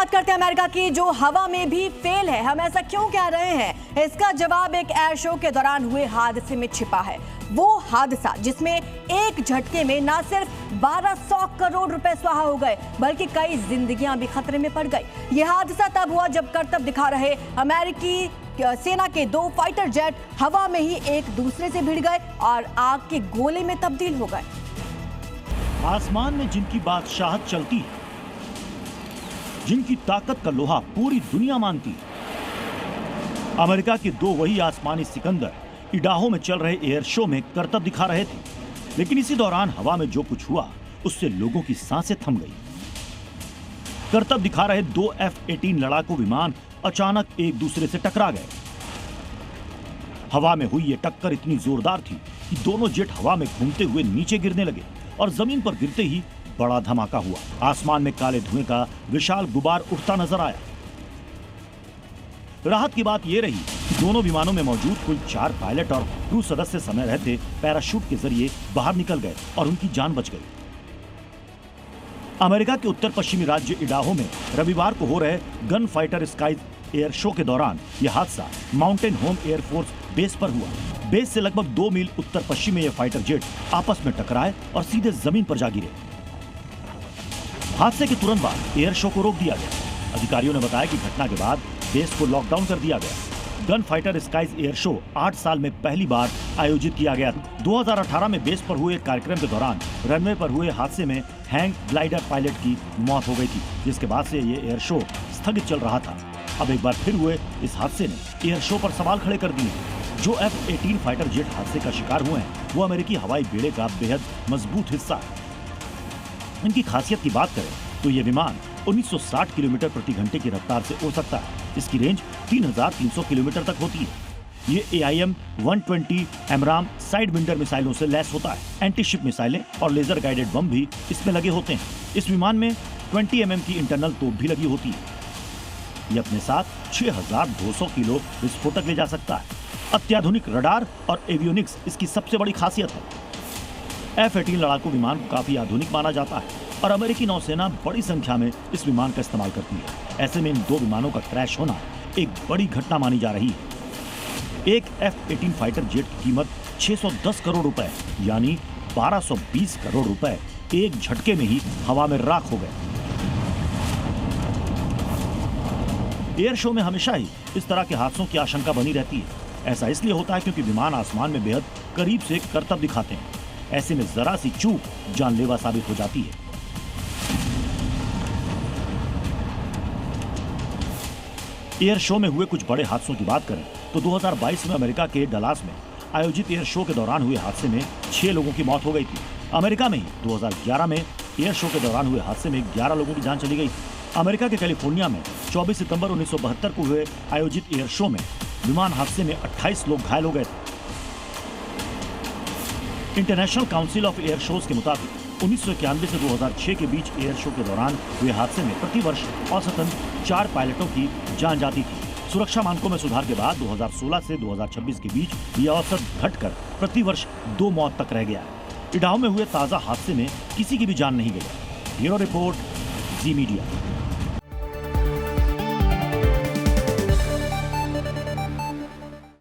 बात करते हैं अमेरिका की, जो हवा में भी फेल है। हम ऐसा क्यों कह रहे हैं, इसका जवाब एक एयर शो के दौरान हुए हादसे में छिपा है। वो हादसा जिसमें एक झटके में न सिर्फ 1200 करोड़ रुपए स्वाहा हो गए, बल्कि कई जिंदगियां भी खतरे में पड़ गई। यह हादसा तब हुआ जब करतब दिखा रहे अमेरिकी सेना के 2 फाइटर जेट हवा में ही एक दूसरे से भिड़ गए और आग के गोले में तब्दील हो गए। आसमान में जिनकी बादशाहत चलती है, जिनकी ताकत का लोहा पूरी दुनिया मानती है, अमेरिका के 2 वही आसमानी सिकंदर इडाहो में चल रहे एयर शो में करतब दिखा रहे थे। लेकिन इसी दौरान हवा में जो कुछ हुआ उससे लोगों की सांसें थम गई। करतब दिखा रहे 2 F-18 लड़ाकू विमान अचानक एक दूसरे से टकरा गए। हवा में हुई ये टक्कर इतनी जोरदार थी कि दोनों जेट हवा में घूमते हुए नीचे गिरने लगे और जमीन पर गिरते ही बड़ा धमाका हुआ। आसमान में काले धुएं का विशाल गुबार उठता नजर आया। राहत की बात यह रही कि दोनों विमानों में मौजूद कुल 4 पायलट और क्रू सदस्य समय रहते पैराशूट के जरिए बाहर निकल गए और उनकी जान बच गई। अमेरिका के उत्तर पश्चिमी राज्य इडाहो में रविवार को हो रहे gun fighter sky air show के दौरान यह हादसा माउंटेन होम एयरफोर्स बेस पर हुआ। बेस से लगभग 2 मील उत्तर पश्चिम में ये फाइटर जेट आपस में टकराए और सीधे जमीन पर जा गिरे। हादसे के तुरंत बाद एयर शो को रोक दिया गया। अधिकारियों ने बताया कि घटना के बाद बेस को लॉकडाउन कर दिया गया। Gun fighter skies air show 8 साल में पहली बार आयोजित किया गया था। 2018 में बेस पर हुए कार्यक्रम के दौरान रनवे पर हुए हादसे में हैंग ग्लाइडर पायलट की मौत हो गई थी, जिसके बाद से ये एयर शो स्थगित चल रहा था। अब एक बार फिर हुए इस हादसे ने एयर शो पर सवाल खड़े कर दिए। जो F-18 फाइटर जेट हादसे का शिकार हुए हैं वो अमेरिकी हवाई बेड़े का बेहद मजबूत हिस्सा है। इनकी खासियत की बात करें तो ये विमान 1960 किलोमीटर प्रति घंटे की रफ्तार से उड़ सकता है। इसकी रेंज 3300 किलोमीटर तक होती है। ये AIM-120 एमराम साइड विंडर मिसाइलों से लैस होता है। एंटी शिप मिसाइलें और लेजर गाइडेड बम भी इसमें लगे होते हैं। इस विमान में 20 mm की इंटरनल तोप भी लगी होती है। ये अपने साथ 6200 किलो विस्फोटक ले जा सकता है। अत्याधुनिक रडार और एवियोनिक्स इसकी सबसे बड़ी खासियत है। F-18 लड़ाकू विमान को काफी आधुनिक माना जाता है और अमेरिकी नौसेना बड़ी संख्या में इस विमान का इस्तेमाल करती है। ऐसे में इन 2 विमानों का क्रैश होना एक बड़ी घटना मानी जा रही है। एक F-18 फाइटर जेट की कीमत 610 करोड़ रुपए यानी 1220 करोड़ रुपए एक झटके में ही हवा में राख हो गए। एयर शो में हमेशा ही इस तरह के हादसों की आशंका बनी रहती है। ऐसा इसलिए होता है क्योंकि विमान आसमान में बेहद करीब से करतब दिखाते हैं। ऐसे में जरा सी चूक जानलेवा साबित हो जाती है। एयर शो में हुए कुछ बड़े हादसों की बात करें तो 2022 में अमेरिका के डलास में आयोजित एयर शो के दौरान हुए हादसे में 6 लोगों की मौत हो गई थी। अमेरिका में ही 2011 में एयर शो के दौरान हुए हादसे में 11 लोगों की जान चली गई। अमेरिका के कैलिफोर्निया में 24 सितंबर 1972 को हुए आयोजित एयर शो में विमान हादसे में 28 लोग घायल हो गए थे। International council of air shows के मुताबिक 1991 से 2006 के बीच एयर शो के दौरान हुए हादसे में प्रति वर्ष औसतन 4 पायलटों की जान जाती थी। सुरक्षा मानकों में सुधार के बाद 2016 से 2026 के बीच यह औसत घटकर प्रति वर्ष 2 मौत तक रह गया है। इडाहो में हुए ताजा हादसे में किसी की भी जान नहीं गई। ब्यूरो रिपोर्ट, जी मीडिया।